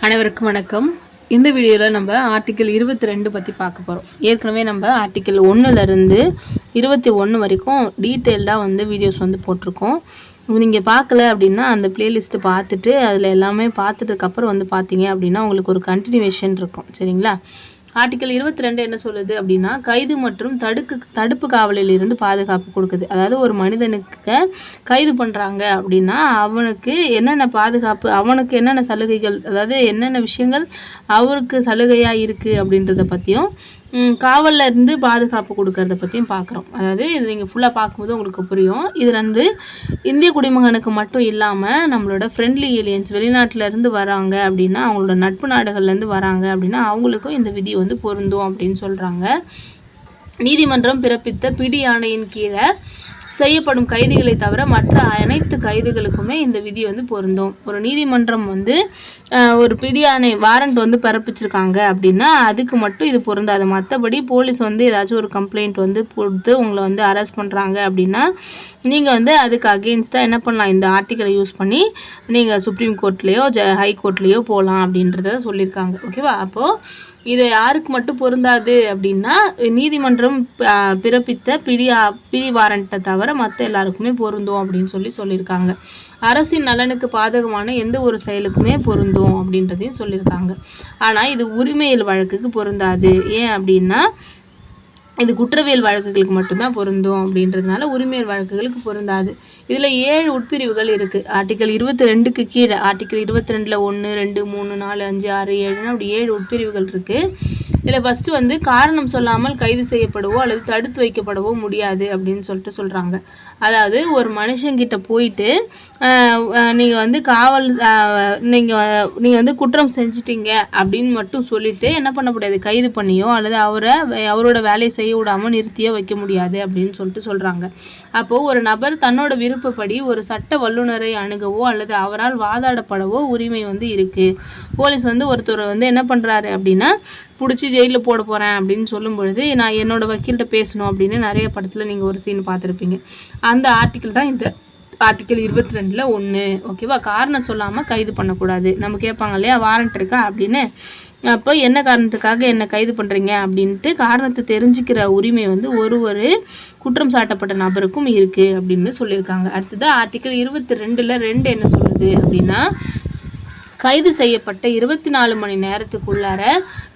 அனைவருக்கும் வணக்கம். இந்த வீடியோவில் நம்ம ஆர்டிக்கல் 22 பற்றி பார்க்க போகிறோம். ஏற்கனவே நம்ம ஆர்டிக்கல் 1லேருந்து 21 வரைக்கும் டீட்டெயில்டாக வீடியோஸ் போட்டிருக்கோம். நீங்கள் பார்க்கல அப்படின்னா அந்த பிளேலிஸ்ட்டு பார்த்துட்டு அதில் எல்லாமே பார்த்துட்டதுக்கப்புறம் பார்த்தீங்க அப்படின்னா உங்களுக்கு ஒரு கண்டினியூவேஷன் இருக்கும். சரிங்களா? ஆர்டிக்கல் 22 என்ன சொல்லுது அப்படின்னா, கைது மற்றும் தடுப்பு காவலில் இருந்து பாதுகாப்பு கொடுக்குது. அதாவது ஒரு மனிதனுக்கு கைது பண்ணுறாங்க அப்படின்னா அவனுக்கு என்னென்ன பாதுகாப்பு, அவனுக்கு என்னென்ன சலுகைகள், அதாவது என்னென்ன விஷயங்கள் அவருக்கு சலுகையாக இருக்குது அப்படின்றத பற்றியும் காவலில் இருந்து பாதுகாப்பு கொடுக்கறத பற்றியும் பார்க்குறோம். அதாவது இது நீங்கள் ஃபுல்லாக பார்க்கும்போது உங்களுக்கு புரியும். இது இந்திய குடிமகனுக்கு மட்டும் இல்லாமல் நம்மளோட ஃப்ரெண்ட்லி ஏலியன்ஸ் வெளிநாட்டிலேருந்து வராங்க அப்படின்னா, அவங்களோட நட்பு நாடுகள்லேருந்து வராங்க அப்படின்னா அவங்களுக்கும் இந்த விதி பொருந்தும் அப்படின்னு சொல்கிறாங்க. நீதிமன்றம் பிறப்பித்த பிடி ஆணையின் கீழே செய்யப்படும் கைதிகளை தவிர மற்ற அனைத்து கைதுகளுக்குமே இந்த விதி பொருந்தும். ஒரு நீதிமன்றம் ஒரு பிடியாணை வாரண்ட் பிறப்பிச்சிருக்காங்க அப்படின்னா அதுக்கு மட்டும் இது பொருந்தாது. மற்றபடி போலீஸ் ஏதாச்சும் ஒரு கம்ப்ளைண்ட் கொடுத்து உங்களை அரெஸ்ட் பண்ணுறாங்க அப்படின்னா நீங்கள் அதுக்கு அகெயின்ஸ்டாக என்ன பண்ணலாம், இந்த ஆர்டிக்கலை யூஸ் பண்ணி நீங்கள் சுப்ரீம் கோர்ட்லேயோ ஹை கோர்ட்லேயோ போகலாம் அப்படின்றத சொல்லியிருக்காங்க. ஓகேவா? அப்போது இது யாருக்கு மட்டும் பொருந்தாது அப்படின்னா, நீதிமன்றம் பிறப்பித்த பிடி வாரண்ட்டை தவிர மற்ற எல்லாருக்குமே பொருந்தும் அப்படின்னு சொல்லியிருக்காங்க. அரசின் நலனுக்கு பாதகமான எந்த ஒரு செயலுக்குமே பொருந்தும் அப்படின்றதையும் சொல்லியிருக்காங்க. ஆனால் இது உரிமையியல் வழக்குக்கு பொருந்தாது. ஏன் அப்படின்னா, இது குற்றவியல் வழக்குகளுக்கு மட்டும்தான் பொருந்தும் அப்படின்றதுனால உரிமையல் வழக்குகளுக்கு பொருந்தாது. இதில் 7 உட்பிரிவுகள் இருக்குது. ஆர்டிக்கல் 22க்கு கீழே ஆர்டிக்கல் 22ல் 1, 2, 3, 4, 5, 6, 7 அப்படி 7 உட்பிரிவுகள் இருக்குது. இதில் ஃபஸ்ட்டு காரணம் சொல்லாமல் கைது செய்யப்படவோ அல்லது தடுத்து வைக்கப்படவோ முடியாது அப்படின்னு சொல்கிறாங்க. அதாவது ஒரு மனுஷங்கிட்ட போயிட்டு நீங்கள் காவல் நீங்கள் குற்றம் செஞ்சிட்டீங்க அப்படின்னு மட்டும் சொல்லிட்டு என்ன பண்ண முடியாது, கைது பண்ணியோ அல்லது அவரோட வேலையை செய்ய விடாமல் நிறுத்தியோ வைக்க முடியாது அப்படின்னு சொல்கிறாங்க. அப்போது ஒரு நபர் தன்னோட விருப்பப்படி ஒரு சட்ட வல்லுநரை அணுகவோ அல்லது அவரால் வாதாடப்படவோ உரிமை இருக்குது. போலீஸ் ஒருத்தர் என்ன பண்ணுறாரு அப்படின்னா, பிடிச்சி ஜெயிலில் போட போகிறேன் அப்படின்னு சொல்லும் பொழுது நான் என்னோடய வக்கீல்கிட்ட பேசணும் அப்படின்னு நிறைய படத்தில் நீங்கள் ஒரு சீன் பார்த்துருப்பீங்க. அந்த ஆர்டிக்கல் தான் இந்த ஆர்டிக்கல் 22ல் 1. ஓகேவா? காரணம் சொல்லாமல் கைது பண்ணக்கூடாது. நம்ம கேட்பாங்க இல்லையா, வாரண்ட் இருக்கா அப்படின்னு. அப்போ என்ன காரணத்துக்காக என்ன கைது பண்ணுறீங்க அப்படின்ட்டு காரணத்தை தெரிஞ்சுக்கிற உரிமை ஒரு குற்றம் சாட்டப்பட்ட நபருக்கும் இருக்குது அப்படின்னு சொல்லியிருக்காங்க. அடுத்தது ஆர்டிக்கல் 22ல் 2 என்ன சொல்லுது அப்படின்னா, கைது செய்யப்பட்ட 24 மணி நேரத்துக்குள்ளார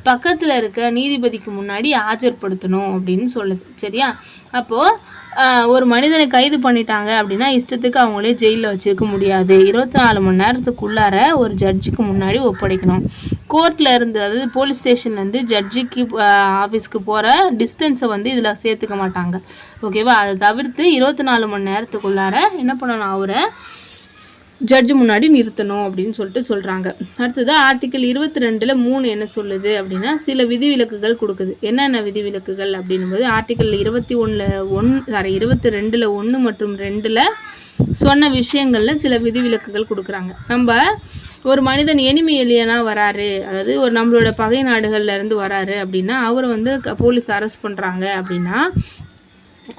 பக்கத்தில் இருக்க நீதிபதிக்கு முன்னாடி ஆஜர்படுத்தணும் அப்படின்னு சொல்லுது. சரியா? அப்போது ஒரு மனிதனை கைது பண்ணிட்டாங்க அப்படின்னா இஷ்டத்துக்கு அவங்களே ஜெயிலில் வச்சுருக்க முடியாது. 24 மணி நேரத்துக்குள்ளார ஒரு ஜட்ஜுக்கு முன்னாடி ஒப்படைக்கணும். கோர்ட்டில் இருந்து, அதாவது போலீஸ் ஸ்டேஷன்லேருந்து ஜட்ஜுக்கு ஆஃபீஸ்க்கு போகிற டிஸ்டன்ஸை இதில் சேர்த்துக்க மாட்டாங்க. ஓகேவா? அதை தவிர்த்து 24 மணி நேரத்துக்குள்ளார என்ன பண்ணணும், அவரை ஜட்ஜு முன்னாடி நிறுத்தணும் அப்படின்னு சொல்கிறாங்க. அடுத்தது ஆர்டிக்கல் 22ல் 3 என்ன சொல்லுது அப்படின்னா, சில விதிவிலக்குகள் கொடுக்குது. என்னென்ன விதிவிலக்குகள் அப்படின்னும்போது ஆர்டிக்கல் 22ல் 1 மற்றும் 2ல் சொன்ன விஷயங்களில் சில விதிவிலக்குகள் கொடுக்குறாங்க. நம்ம ஒரு மனிதன் எனிமி ஏலியனாக வராரு, அதாவது நம்மளோட பகை நாடுகள்லேருந்து வராரு அப்படின்னா அவரை போலீஸ் அரெஸ்ட் பண்ணுறாங்க அப்படின்னா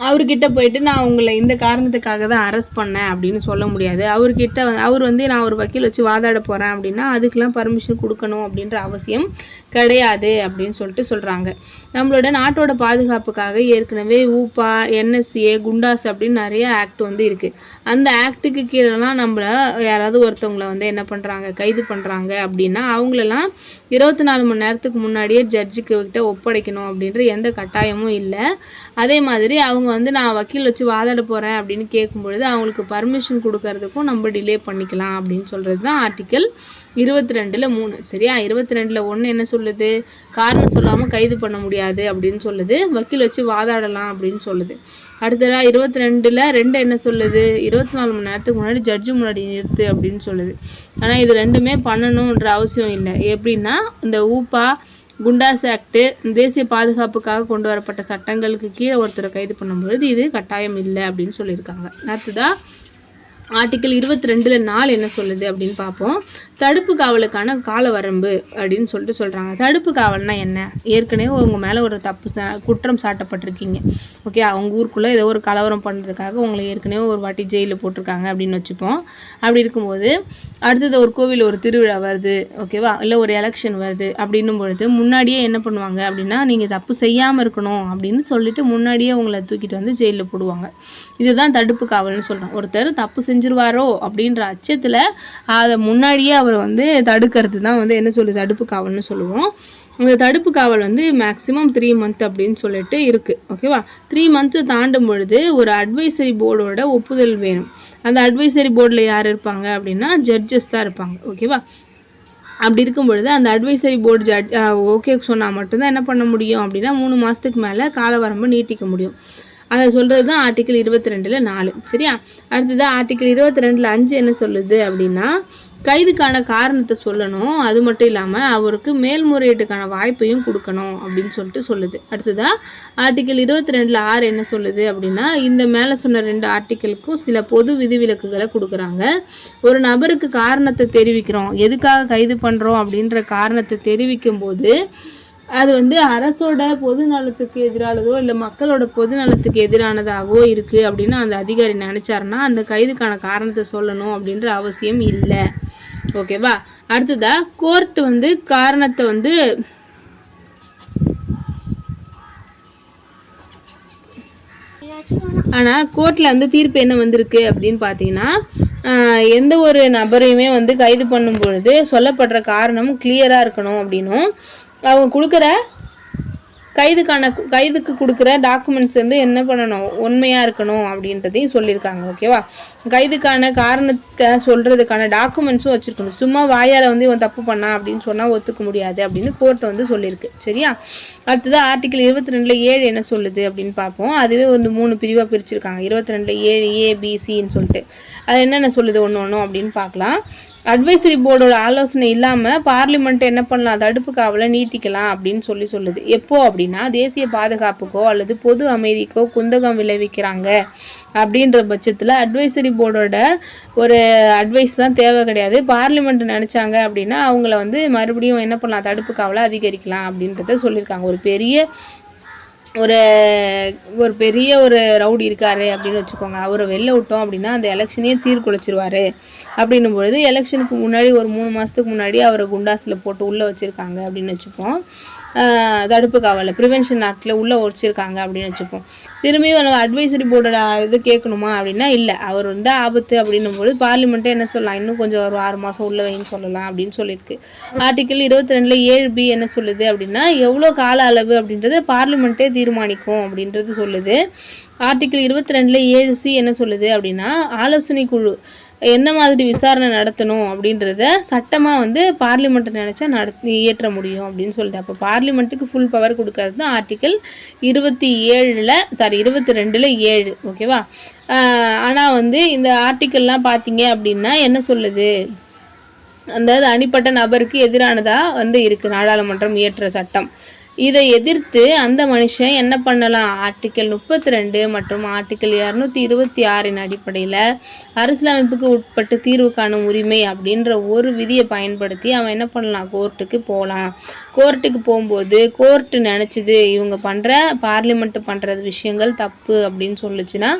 அவர்கிட்ட போயிட்டு நான் உங்களை இந்த காரணத்துக்காக தான் அரெஸ்ட் பண்ணேன் அப்படின்னு சொல்ல முடியாது. அவர்கிட்ட அவர் நான் ஒரு வக்கீல் வச்சு வாதாட போகிறேன் அப்படின்னா அதுக்கெலாம் பர்மிஷன் கொடுக்கணும் அப்படின்ற அவசியம் கிடையாது அப்படின்னு சொல்கிறாங்க. நம்மளோட நாட்டோட பாதுகாப்புக்காக ஏற்கனவே ஊப்பா, NSA, குண்டாஸ் அப்படின்னு நிறைய ஆக்ட் இருக்குது. அந்த ஆக்டுக்கு கீழெல்லாம் நம்மளை யாராவது ஒருத்தவங்களை என்ன பண்ணுறாங்க, கைது பண்ணுறாங்க அப்படின்னா அவங்களெல்லாம் 24 மணி நேரத்துக்கு முன்னாடியே ஜட்ஜுக்கிட்ட ஒப்படைக்கணும் அப்படின்ற எந்த கட்டாயமும் இல்லை. அதே மாதிரி அவங்க நான் வக்கீல் வச்சு வாதாட போகிறேன் அப்படின்னு கேட்கும்பொழுது அவங்களுக்கு பர்மிஷன் கொடுக்கறதுக்கும் நம்ம டிலே பண்ணிக்கலாம் அப்படின்னு சொல்கிறது தான் ஆர்டிக்கல் 22ல் 3. சரியா? 22ல் 1 என்ன சொல்லுது, காரணம் சொல்லாமல் கைது பண்ண முடியாது அப்படின்னு சொல்லுது. வக்கீல் வச்சு வாதாடலாம் அப்படின்னு சொல்லுது. அடுத்ததாக 22ல் 2 என்ன சொல்லுது, 24 மணி நேரத்துக்கு முன்னாடி ஜட்ஜு முன்னாடி நிறுத்து அப்படின்னு சொல்லுது. ஆனால் இது ரெண்டுமே பண்ணணுன்ற அவசியம் இல்லை. எப்படின்னா, இந்த ஊப்பா, குண்டாஸ் ஆக்டு, தேசிய பாதுகாப்புக்காக கொண்டு வரப்பட்ட சட்டங்களுக்கு கீழே ஒருத்தரை கைது பண்ணும்பொழுது இது கட்டாயம் இல்லை அப்படின்னு சொல்லியிருக்காங்க. அடுத்ததாக ஆர்டிக்கல் 22ல் 4 என்ன சொல்லுது அப்படின்னு பார்ப்போம். தடுப்பு காவலுக்கான கால வரம்பு அப்படின்னு சொல்லிட்டு சொல்கிறாங்க. தடுப்பு காவல்னா என்ன? ஏற்கனவே உங்கள் மேலே ஒரு குற்றம் சாட்டப்பட்டிருக்கீங்க. ஓகே, அவங்க ஊருக்குள்ளே ஏதோ ஒரு கலவரம் பண்ணுறதுக்காக உங்களை ஏற்கனவே ஒரு வாட்டி ஜெயிலில் போட்டிருக்காங்க அப்படின்னு வச்சுப்போம். அப்படி இருக்கும்போது அடுத்தது ஒரு கோவில் ஒரு திருவிழா வருது, ஓகேவா, இல்லை ஒரு எலெக்ஷன் வருது அப்படின்னும் பொழுது முன்னாடியே என்ன பண்ணுவாங்க அப்படின்னா, நீங்கள் தப்பு செய்யாமல் இருக்கணும் அப்படின்னு சொல்லிட்டு முன்னாடியே உங்களை தூக்கிட்டு வந்து ஜெயிலில் போடுவாங்க. இதுதான் தடுப்பு காவல்னு சொல்கிறோம். ஒருத்தர் தப்பு செஞ்சிருவாரோ அப்படின்ற அச்சத்தில் அதை முன்னாடியே அவர் வந்து தடுக்கிறது தான் வந்து என்ன சொல்லுது, தடுப்பு காவல்னு சொல்லுவோம். இந்த தடுப்பு காவல் வந்து மேக்ஸிமம் 3 months அப்படின்னு சொல்லிட்டு இருக்குது. ஓகேவா, 3 months தாண்டும் பொழுது ஒரு அட்வைசரி போர்டோட ஒப்புதல் வேணும். அந்த அட்வைசரி போர்டில் யார் இருப்பாங்க அப்படின்னா ஜட்ஜஸ் தான் இருப்பாங்க. ஓகேவா, அப்படி இருக்கும் பொழுது அந்த அட்வைசரி போர்டு ஓகே சொன்னால் மட்டும்தான் என்ன பண்ண முடியும் அப்படின்னா 3 மாதத்துக்கு மேலே காலவரம்பு நீட்டிக்க முடியும். அதை சொல்கிறது தான் ஆர்டிக்கிள் 22 4. சரியா, அடுத்தது ஆர்டிக்கிள் 22 5 என்ன சொல்லுது அப்படின்னா, கைதுக்கான காரணத்தை சொல்லணும், அது மட்டும் இல்லாமல் அவருக்கு மேல்முறையீட்டுக்கான வாய்ப்பையும் கொடுக்கணும் அப்படின்னு சொல்லிட்டு சொல்லுது. அடுத்ததாக ஆர்டிக்கிள் 22 6 என்ன சொல்லுது அப்படின்னா, இந்த மேலே சொன்ன 2 ஆர்டிக்கிளுக்கும் சில பொது விதிவிலக்குகளை கொடுக்குறாங்க. ஒரு நபருக்கு காரணத்தை தெரிவிக்கிறோம், எதுக்காக கைது பண்ணுறோம் அப்படின்ற காரணத்தை தெரிவிக்கும் போது அது வந்து அரசோட பொது நலத்துக்கு எதிரானதோ இல்லை மக்களோட பொது நலத்துக்கு எதிரானதாகவோ இருக்குது அப்படின்னு அந்த அதிகாரி நினச்சாருன்னா அந்த கைதுக்கான காரணத்தை சொல்லணும் அப்படின்ற அவசியம் இல்லை. ஓகேவா, அடுத்ததாக கோர்ட்டு வந்து காரணத்தை வந்து ஆனால் கோர்ட்டில் வந்து தீர்ப்பு என்ன வந்திருக்கு அப்படின்னு பார்த்தீங்கன்னா, எந்த ஒரு நபரையுமே வந்து கைது பண்ணும் பொழுது சொல்லப்படுற காரணம் கிளியராக இருக்கணும் அப்படின்னும், அவங்க கொடுக்குற கைதுக்கு கொடுக்குற டாக்குமெண்ட்ஸ் வந்து என்ன பண்ணணும், உண்மையாக இருக்கணும் அப்படின்றதையும் சொல்லியிருக்காங்க. ஓகேவா, கைதுக்கான காரணத்தை சொல்கிறதுக்கான டாக்குமெண்ட்ஸும் வச்சுருக்கணும். சும்மா வாயால் வந்து இவன் தப்பு பண்ணா அப்படின்னு சொன்னால் ஒத்துக்க முடியாது அப்படின்னு கோர்ட் வந்து சொல்லியிருக்கு. சரியா, அடுத்தது ஆர்டிக்கிள் 22 7 என்ன சொல்லுது அப்படின்னு பார்ப்போம். அதுவே வந்து 3 பிரிவாக பிரிச்சுருக்காங்க. 22 7 ABCன்னு சொல்லிட்டு அது என்னென்ன சொல்லுது ஒன்று அப்படின்னு பார்க்கலாம். அட்வைசரி போர்டோட ஆலோசனை இல்லாமல் பார்லிமெண்ட் என்ன பண்ணலாம், தடுப்பு காவலை நீட்டிக்கலாம் அப்படின்னு சொல்லுது. எப்போ அப்படின்னா, தேசிய பாதுகாப்புக்கோ அல்லது பொது அமைதிக்கோ குந்தகம் விளைவிக்கிறாங்க அப்படின்ற பட்சத்தில் அட்வைசரி போர்டோட ஒரு அட்வைஸ் தான் தேவை கிடையாது. பார்லிமெண்ட் நினச்சாங்க அப்படின்னா அவங்கள வந்து மறுபடியும் என்ன பண்ணலாம், தடுப்பு காவலை அதிகரிக்கலாம் அப்படின்றத சொல்லியிருக்காங்க. ஒரு பெரிய ஒரு ரவுடி இருக்காரு அப்படின்னு வச்சுக்கோங்க, அவரை வெளில விட்டோம் அப்படின்னா அந்த எலெக்ஷனே சீர்குலைச்சிருவார் அப்படின்னும் பொழுது எலெக்ஷனுக்கு முன்னாடி ஒரு 3 மாதத்துக்கு முன்னாடி அவரை குண்டாஸில் போட்டு உள்ளே வச்சுருக்காங்க அப்படின்னு வச்சுப்போம். தடுப்பு காவலில் ப்ரிவென்ஷன் ஆக்டில் உள்ளே வச்சுருக்காங்க அப்படின்னு வச்சுப்போம். திரும்பியும் நம்ம அட்வைசரி போர்டோட இது கேட்கணுமா அப்படின்னா இல்லை, அவர் வந்து ஆபத்து அப்படின்னும்போது பார்லிமெண்ட்டே என்ன சொல்லலாம், இன்னும் கொஞ்சம் ஒரு 6 மாதம் உள்ள வைன்னு சொல்லலாம் அப்படின்னு சொல்லியிருக்கு. ஆர்டிக்கிள் 22 7B என்ன சொல்லுது அப்படின்னா, எவ்வளோ கால அளவு அப்படின்றத பார்லிமெண்ட்டே தீர்மானிக்கும் அப்படின்றது சொல்லுது. ஆர்டிக்கிள் 22 7C என்ன சொல்லுது அப்படின்னா, ஆலோசனை குழு என்ன மாதிரி விசாரணை நடத்தணும் அப்படின்றத சட்டமாக வந்து பார்லிமெண்ட்டை நினச்சா இயற்ற முடியும் அப்படின்னு சொல்லுது. அப்போ பார்லிமெண்ட்டுக்கு ஃபுல் பவர் கொடுக்கறது தான் ஆர்டிக்கிள் 22 7. ஓகேவா, ஆனால் வந்து இந்த ஆர்டிக்கிள்லாம் பார்த்தீங்க அப்படின்னா என்ன சொல்லுது, அந்த தனிப்பட்ட நபருக்கு எதிரானதாக வந்து இருக்குது நாடாளுமன்றம் இயற்ற சட்டம். இதை எதிர்த்து அந்த மனுஷன் என்ன பண்ணலாம், ஆர்டிக்கிள் 32 மற்றும் ஆர்டிக்கிள் 226 அடிப்படையில் அரசியலமைப்புக்கு உட்பட்டு தீர்வு காணும் உரிமை அப்படின்ற ஒரு விதியை பயன்படுத்தி அவன் என்ன பண்ணலாம், கோர்ட்டுக்கு போகலாம். கோர்ட்டுக்கு போகும்போது கோர்ட்டு நினச்சிது இவங்க பண்ணுற பார்லிமெண்ட்டு பண்ணுறது விஷயங்கள் தப்பு அப்படின்னு சொல்லிச்சுன்னா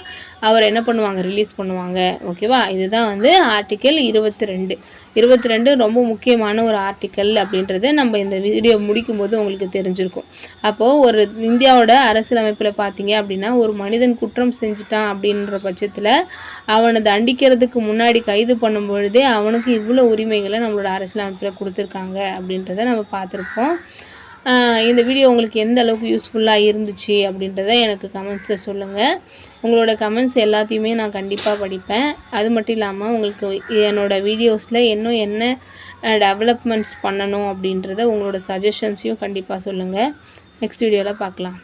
அவர் என்ன பண்ணுவாங்க, ரிலீஸ் பண்ணுவாங்க. ஓகேவா, இதுதான் வந்து ஆர்டிக்கிள் 22 ரொம்ப முக்கியமான ஒரு ஆர்டிக்கல் அப்படின்றது நம்ம இந்த வீடியோ முடிக்கும்போது உங்களுக்கு தெரிஞ்சிருக்கும். அப்போது ஒரு இந்தியாவோட அரசியலமைப்பில் பார்த்தீங்க அப்படின்னா, ஒரு மனிதன் குற்றம் செஞ்சுட்டான் அப்படின்ற பட்சத்தில் அவனை தண்டிக்கிறதுக்கு முன்னாடி கைது பண்ணும் பொழுதே அவனுக்கு இவ்வளோ உரிமைகளை நம்மளோட அரசியலமைப்பில் கொடுத்துருக்காங்க அப்படின்றத நம்ம பார்த்துருப்போம். இந்த வீடியோ உங்களுக்கு எந்த அளவுக்கு யூஸ்ஃபுல்லாக இருந்துச்சு அப்படின்றத எனக்கு கமெண்ட்ஸில் சொல்லுங்கள். உங்களோட கமெண்ட்ஸ் எல்லாத்தையுமே நான் கண்டிப்பாக படிப்பேன். அது மட்டும் இல்லாமல் உங்களுக்கு என்னோடய வீடியோஸில் இன்னும் என்ன டெவலப்மெண்ட்ஸ் பண்ணணும் அப்படின்றத உங்களோட சஜஷன்ஸையும் கண்டிப்பாக சொல்லுங்கள். நெக்ஸ்ட் வீடியோவில் பார்க்கலாம்.